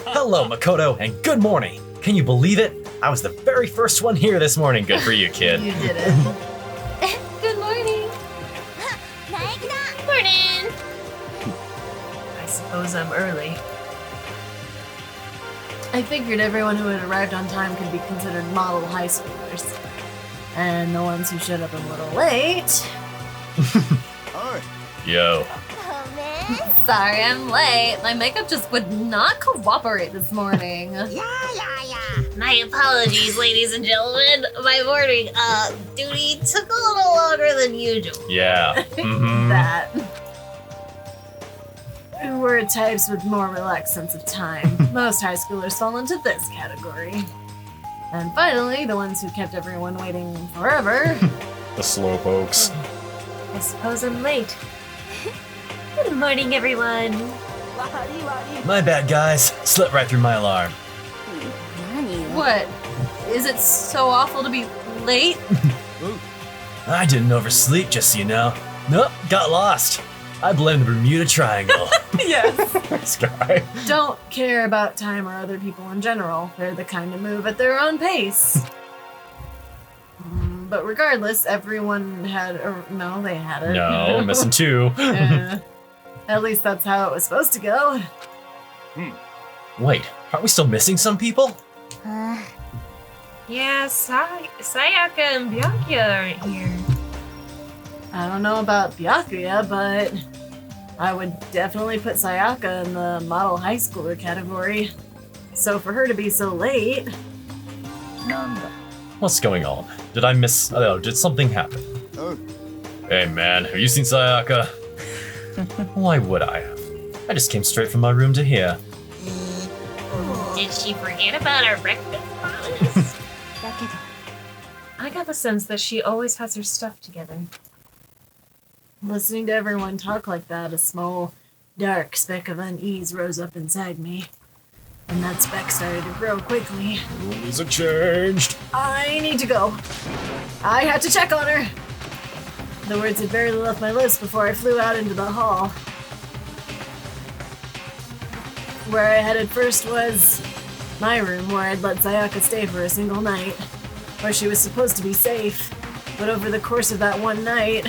A: Hello, Makoto, and good morning. Can you believe it? I was the very first one here this morning. Good for you, kid.
E: You did it.
B: Good morning.
C: Morning!
B: I suppose I'm early.
E: I figured everyone who had arrived on time could be considered model high schoolers. And the ones who showed up a little late...
A: Yo.
B: Sorry, I'm late. My makeup just would not cooperate this morning.
C: My apologies, ladies and gentlemen. My morning duty took a little longer than usual.
A: Yeah. Mm-hmm.
E: that. Who were types with more relaxed sense of time. Most high schoolers fall into this category. And finally, the ones who kept everyone waiting forever.
A: The slowpokes.
E: I suppose I'm late.
C: Good morning, everyone.
A: My bad, guys. Slept right through my alarm.
B: What? Is it so awful to be late?
A: I didn't oversleep, just so you know. Nope, got lost. I blame the Bermuda Triangle.
B: Yes.
A: This guy.
E: Don't care about time or other people in general. They're the kind to move at their own pace. But regardless, everyone had... no, they hadn't.
A: No, missing two.
E: At least that's how it was supposed to go.
A: Wait, aren't we still missing some people?
C: Yeah, Sayaka and Byakuya aren't here.
E: I don't know about Byakuya, but I would definitely put Sayaka in the model high schooler category. So for her to be so late...
A: What's going on? Did I miss... Oh, did something happen? Hey man, have you seen Sayaka? Why would I have? I just came straight from my room to here.
C: Did she forget about our breakfast promise? I got the sense that she always has her stuff together.
E: Listening to everyone talk like that, a small, dark speck of unease rose up inside me. And that speck started to grow quickly.
A: Rules have changed.
E: I need to go. I had to check on her. The words had barely left my lips before I flew out into the hall. Where I headed first was my room, where I'd let Sayaka stay for a single night, where she was supposed to be safe. But over the course of that one night,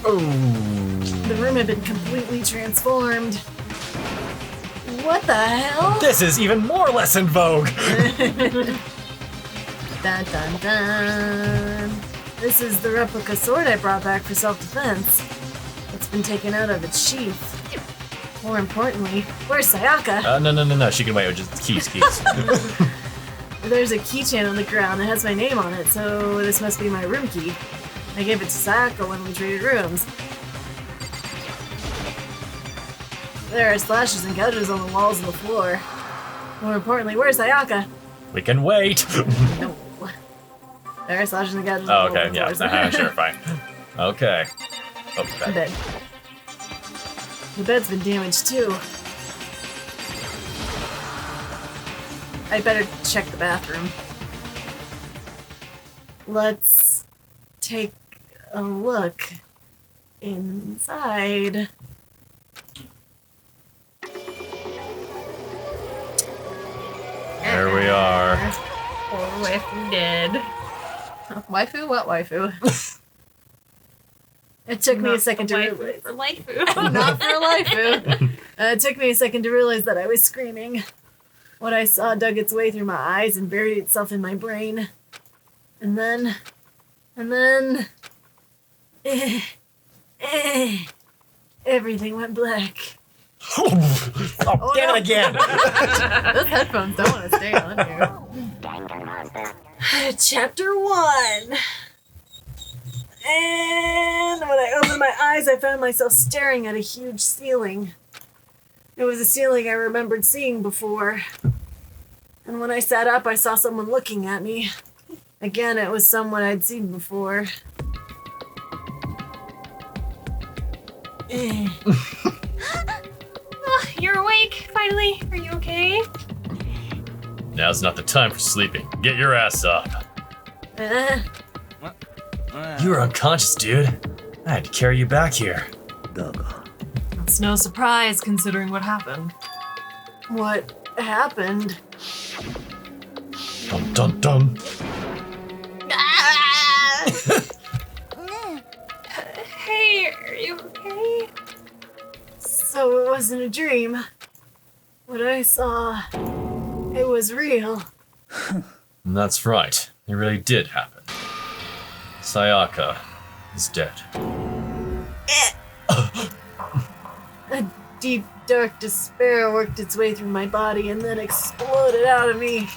E: the room had been completely transformed. What the hell?
A: This is even more less in vogue.
E: Dun dun dun. This is the replica sword I brought back for self-defense. It's been taken out of its sheath. More importantly, where's Sayaka?
A: No. She can wait with just keys.
E: There's a keychain on the ground that has my name on it, so this must be my room key. I gave it to Sayaka when we traded rooms. There are slashes and gouges on the walls and the floor. More importantly, where's Sayaka?
A: We can wait.
E: No. There are slashes and gouges
A: Oh,
E: on the walls
A: okay,
E: and
A: yeah.
E: floors.
A: Sure, fine. Okay. Oh,
E: The bed. The bed's been damaged too. I better check the bathroom. Let's take a look inside.
A: There we are.
C: Poor waifu dead.
B: Waifu? What waifu?
E: It took me a
C: Not
E: second to
C: the waifu
E: realize.
C: for waifu.
B: Not for a waifu.
E: It took me a second to realize that I was screaming. What I saw dug its way through my eyes and buried itself in my brain. And then... everything went black.
A: Oh, damn it again.
B: Those headphones don't want to stay on here.
E: Chapter 1. And when I opened my eyes, I found myself staring at a huge ceiling. It was a ceiling I remembered seeing before. And when I sat up, I saw someone looking at me. Again, it was someone I'd seen before.
C: Oh, you're awake, finally. Are you okay?
A: Now's not the time for sleeping. Get your ass up. You were unconscious, dude. I had to carry you back here.
B: It's no surprise considering what happened.
E: What happened?
A: Dun dun dun.
C: Hey, are you okay?
E: So it wasn't a dream. What I saw, it was real.
A: That's right. It really did happen. Sayaka is dead.
E: A deep, dark despair worked its way through my body and then exploded out of me.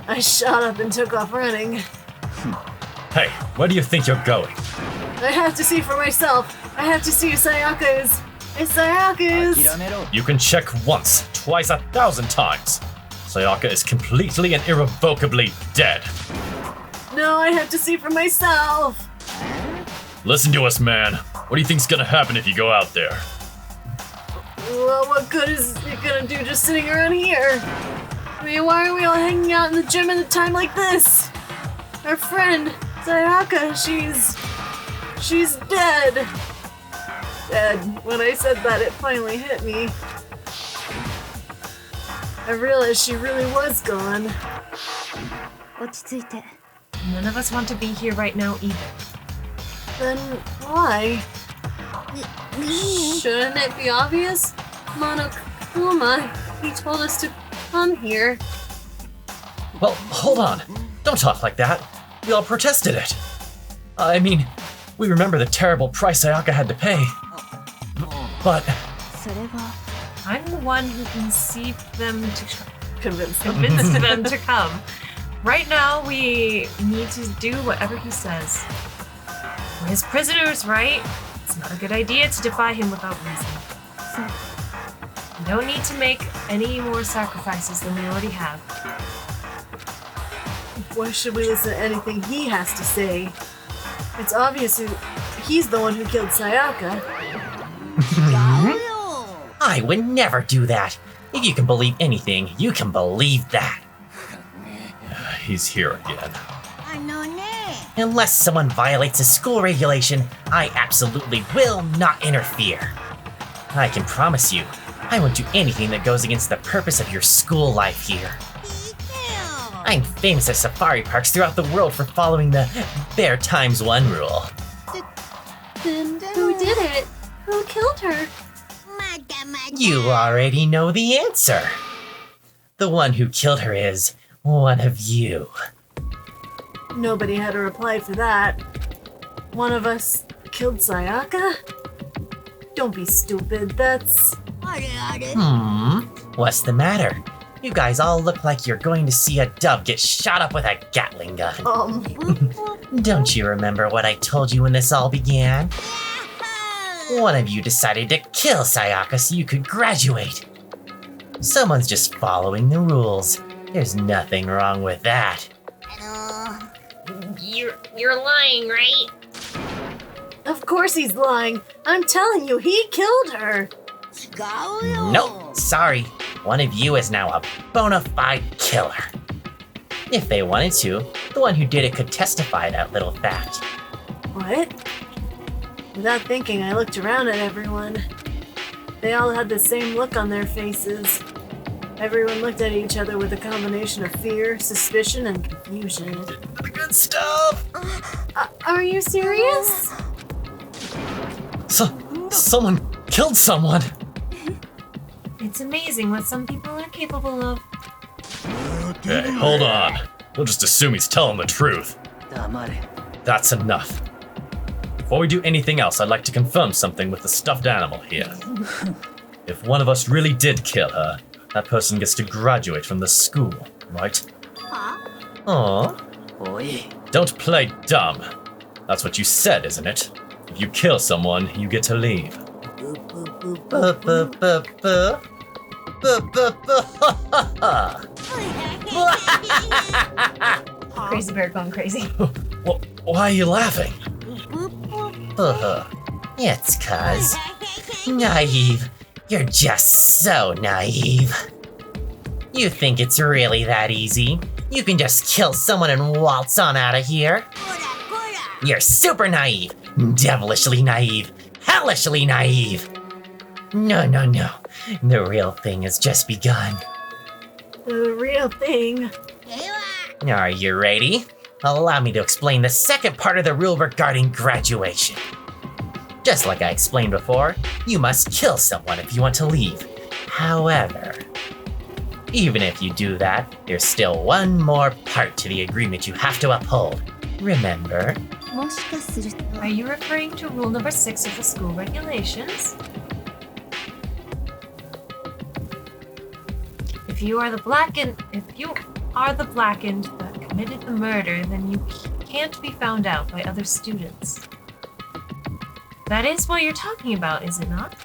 E: I shot up and took off running.
A: Hey, where do you think you're going?
E: I have to see for myself. I have to see if Sayaka is. If Sayaka is.
A: You can check once, twice, 1,000 times. Sayaka is completely and irrevocably dead.
E: No, I have to see for myself.
A: Listen to us, man. What do you think's gonna happen if you go out there?
E: Well, what good is it gonna do just sitting around here? I mean, why are we all hanging out in the gym at a time like this? Our friend, Sayaka, she's dead. Dead. When I said that, it finally hit me. I realized she really was gone.
C: None of us want to be here right now either.
E: Then why?
B: Shouldn't it be obvious? Monokuma, he told us to come here.
A: Well, hold on. Don't talk like that. We all protested it. I mean, we remember the terrible price Sayaka had to pay. But
C: I'm the one who conceived them to
E: Convinced.
C: convince them to come. Right now, we need to do whatever he says. We're his prisoners, right? It's not a good idea to defy him without reason. You don't need to make any more sacrifices than we already have.
E: Why should we listen to anything he has to say? It's obvious he's the one who killed Sayaka.
D: I would never do that. If you can believe anything, you can believe that.
A: He's here again.
D: Unless someone violates a school regulation, I absolutely will not interfere. I can promise you, I won't do anything that goes against the purpose of your school life here. I'm famous at safari parks throughout the world for following the Bear Times One rule.
E: Who did it? Who killed her?
D: You already know the answer. The one who killed her is one of you.
E: Nobody had a reply for that. One of us killed Sayaka? Don't be stupid, that's...
D: What's the matter? You guys all look like you're going to see a dove get shot up with a Gatling gun. Don't you remember what I told you when this all began? One of you decided to kill Sayaka so you could graduate. Someone's just following the rules. There's nothing wrong with that.
C: You're lying, right?
E: Of course he's lying. I'm telling you, he killed her.
D: Nope, sorry. One of you is now a bona fide killer. If they wanted to, the one who did it could testify that little fact.
E: What? Without thinking, I looked around at everyone. They all had the same look on their faces. Everyone looked at each other with a combination of fear, suspicion, and confusion.
A: The good stuff!
E: Are you serious?
A: Someone killed someone!
C: It's amazing what some people are capable of.
A: Hey, hold on. We'll just assume he's telling the truth. That's enough. Before we do anything else, I'd like to confirm something with the stuffed animal here. If one of us really did kill her, that person gets to graduate from the school, right?
D: Aww.
A: Don't play dumb. That's what you said, isn't it? If you kill someone, you get to leave.
B: Crazy bear going crazy.
A: Why are you laughing?
D: It's 'cause naive. You're just so naive. You think it's really that easy? You can just kill someone and waltz on out of here? You're super naive, devilishly naive, hellishly naive. No. The real thing has just begun.
E: The real thing.
D: Are you ready? Allow me to explain the second part of the rule regarding graduation. Just like I explained before, you must kill someone if you want to leave. However, even if you do that, there's still one more part to the agreement you have to uphold. Remember?
C: Are you referring to rule number 6 of the school regulations? If you are the blackened that committed the murder, then you can't be found out by other students. That is what you're talking about, is it not?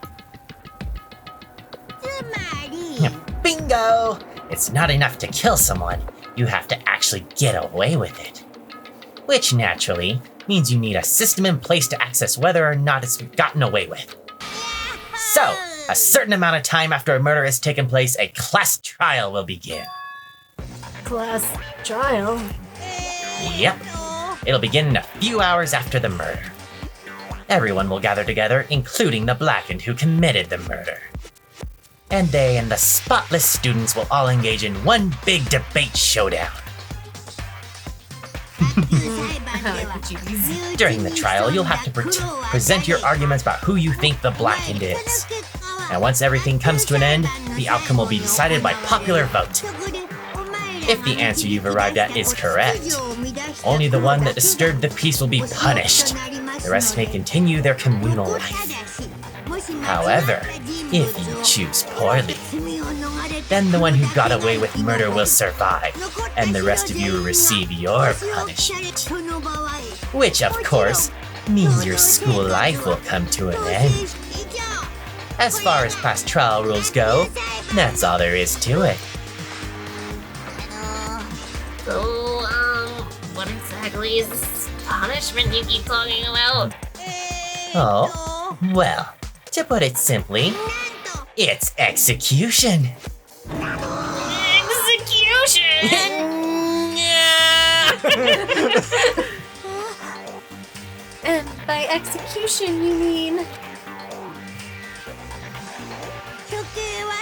D: Bingo! It's not enough to kill someone, you have to actually get away with it. Which naturally means you need a system in place to access whether or not it's gotten away with. So, a certain amount of time after a murder has taken place, a class trial will begin.
E: Class trial?
D: Yep. It'll begin in a few hours after the murder. Everyone will gather together, including the blackened who committed the murder. And they and the spotless students will all engage in one big debate showdown. During the trial, you'll have to present your arguments about who you think the blackened is. And once everything comes to an end, the outcome will be decided by popular vote. If the answer you've arrived at is correct, only the one that disturbed the peace will be punished. The rest may continue their communal life. However, if you choose poorly, then the one who got away with murder will survive, and the rest of you will receive your punishment. Which, of course, means your school life will come to an end. As far as past trial rules go, that's all there is to it.
C: So, what exactly is this punishment you keep talking about?
D: Oh, well, to put it simply, it's execution.
C: Execution!
E: And by execution, you mean?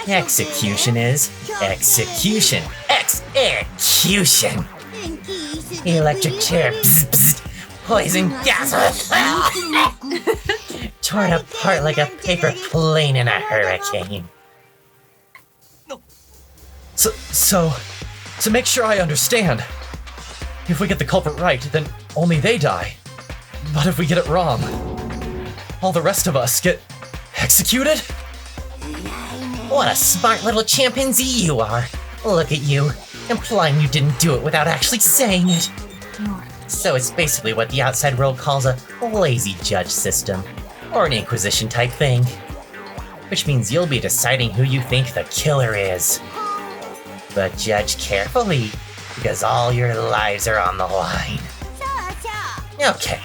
D: Execution is execution. Execution. Electric chair. Psst, psst. Poison gas. Torn apart like a paper plane in a hurricane.
A: So, to make sure I understand, if we get the culprit right, then only they die. But if we get it wrong, all the rest of us get executed?
D: What a smart little chimpanzee you are. Look at you, implying you didn't do it without actually saying it. So it's basically what the outside world calls a lazy judge system, or an inquisition type thing. Which means you'll be deciding who you think the killer is. But judge carefully, because all your lives are on the line. Okay,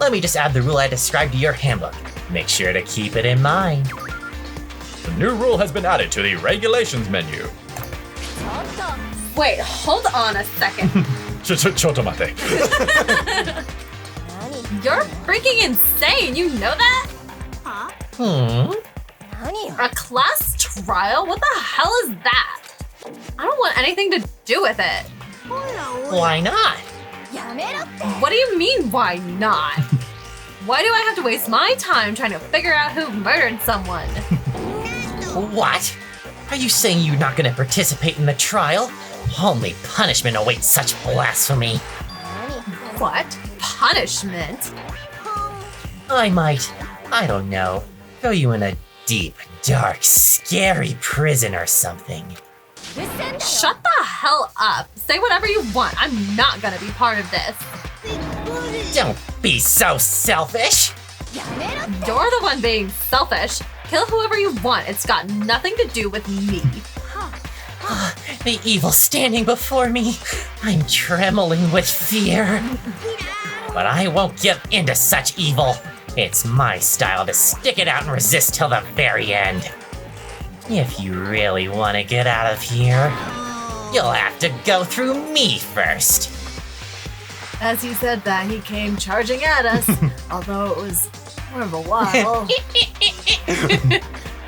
D: let me just add the rule I described to your handbook. Make sure to keep it in mind.
A: The new rule has been added to the regulations menu.
E: Wait, hold on a second.
A: Chotomate.
E: You're freaking insane, you know that? A class trial? What the hell is that? I don't want anything to do with it.
D: Why not?
E: What do you mean, why not? Why do I have to waste my time trying to figure out who murdered someone?
D: What? Are you saying you're not going to participate in the trial? Only punishment awaits such blasphemy.
E: What? Punishment?
D: I might, I don't know, throw you in a deep, dark, scary prison or something.
E: Shut the hell up. Say whatever you want. I'm not gonna be part of this.
D: Don't be so selfish!
E: You're the one being selfish. Kill whoever you want. It's got nothing to do with me.
D: The evil standing before me. I'm trembling with fear. But I won't give in to such evil. It's my style to stick it out and resist till the very end. If you really want to get out of here, you'll have to go through me first.
E: As he said that, he came charging at us, although it was more of a while.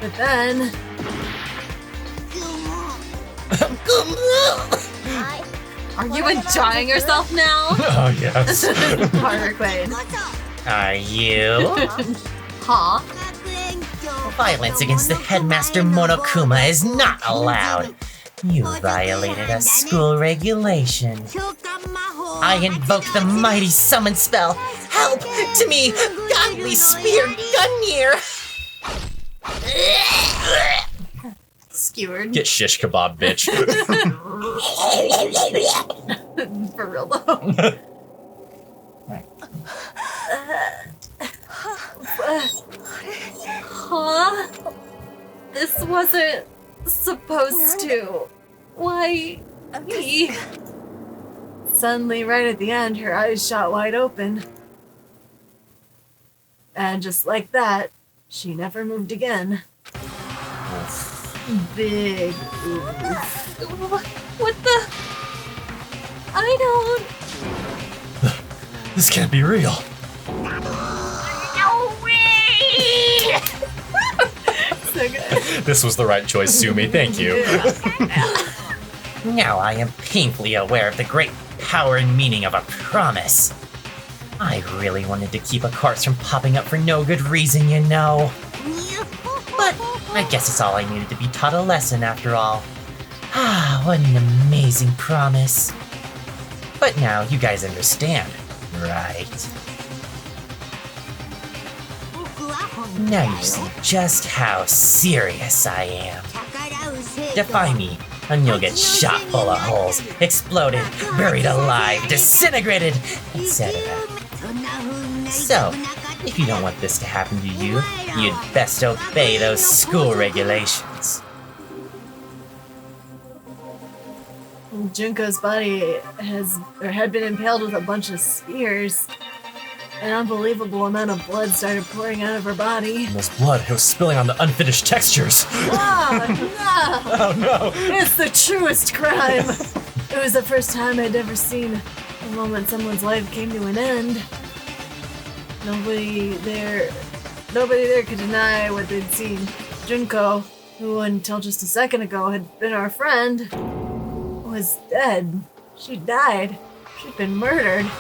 E: But then... Are you enjoying yourself now?
A: Oh, yes.
E: Harlequin.
D: Are you?
E: Huh?
D: Violence against the headmaster Monokuma is not allowed. You violated a school regulation. I invoke the mighty summon spell. Help to me, godly spear Gungnir!
E: Skewered.
A: Get shish kebab, bitch.
E: For real though. Huh? This wasn't supposed to. Why me? Suddenly, right at the end, her eyes shot wide open. And just like that, she never moved again. Big oof. What the? I don't.
A: This can't be real.
C: No way!
E: So good.
A: This was the right choice, Sumi. Thank you.
D: Now I am painfully aware of the great power and meaning of a promise. I really wanted to keep a corpse from popping up for no good reason, you know. But I guess it's all I needed to be taught a lesson after all. Ah, what an amazing promise. But now you guys understand, right? Now you see just how serious I am. Defy me, and you'll get shot full of holes, exploded, buried alive, disintegrated, etc. So, if you don't want this to happen to you, you'd best obey those school regulations.
E: Junko's body had been impaled with a bunch of spears. An unbelievable amount of blood started pouring out of her body.
A: And this blood, it was spilling on the unfinished textures.
E: Oh, no!
A: Oh no!
E: It's the truest crime! It was the first time I'd ever seen a moment someone's life came to an end. Nobody there could deny what they'd seen. Junko, who until just a second ago had been our friend, was dead. She died. She'd been murdered.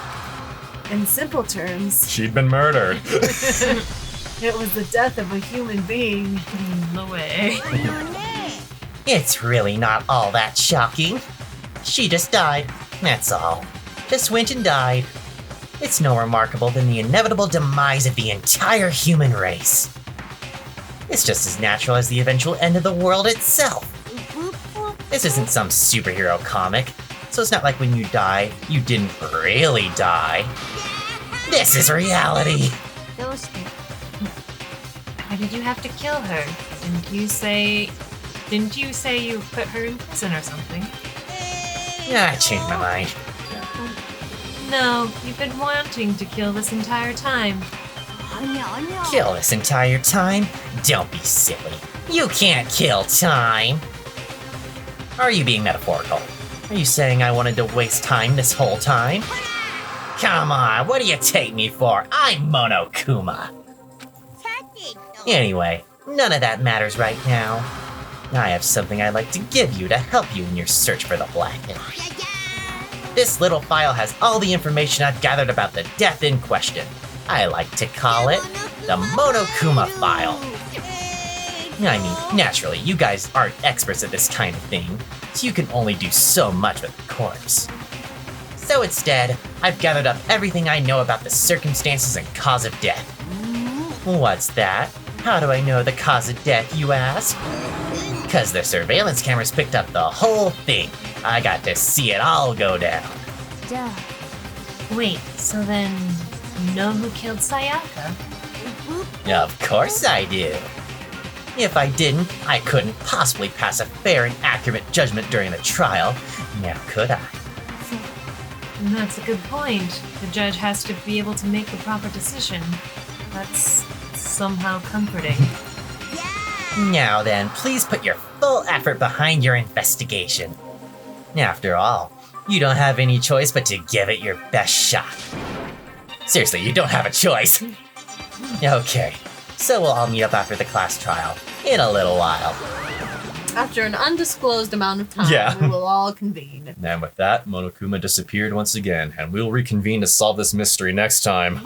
E: In simple terms,
A: She'd been murdered.
E: it was the death of a human being.
C: No way.
D: It's really not all that shocking. She just died, that's all. Just went and died. It's no more remarkable than the inevitable demise of the entire human race. It's just as natural as the eventual end of the world itself. This isn't some superhero comic, so it's not like when you die, you didn't really die. This is reality.
C: Why did you have to kill her? Didn't you say you put her in prison or something?
D: I changed my mind.
C: No, you've been wanting to kill this entire time.
D: Kill this entire time? Don't be silly. You can't kill time. Are you being metaphorical? Are you saying I wanted to waste time this whole time? Come on, what do you take me for? I'm Monokuma. Anyway, none of that matters right now. I have something I'd like to give you to help you in your search for the Blackened. This little file has all the information I've gathered about the death in question. I like to call it the Monokuma file. I mean, naturally, you guys aren't experts at this kind of thing, so you can only do so much with the corpse. So instead, I've gathered up everything I know about the circumstances and cause of death. What's that? How do I know the cause of death, you ask? 'Cause the surveillance cameras picked up the whole thing. I got to see it all go down.
C: Wait, so then you know who killed Sayaka?
D: Of course I do. If I didn't, I couldn't possibly pass a fair and accurate judgment during the trial. Now could I?
C: And that's a good point. The judge has to be able to make the proper decision. That's somehow comforting.
D: Now then, please put your full effort behind your investigation. After all, you don't have any choice but to give it your best shot. Seriously, you don't have a choice. Okay, so we'll all meet up after the class trial in a little while.
E: After an undisclosed amount of time,
A: Yeah.
E: we will all convene.
A: And with that, Monokuma disappeared once again, and we'll reconvene to solve this mystery next time.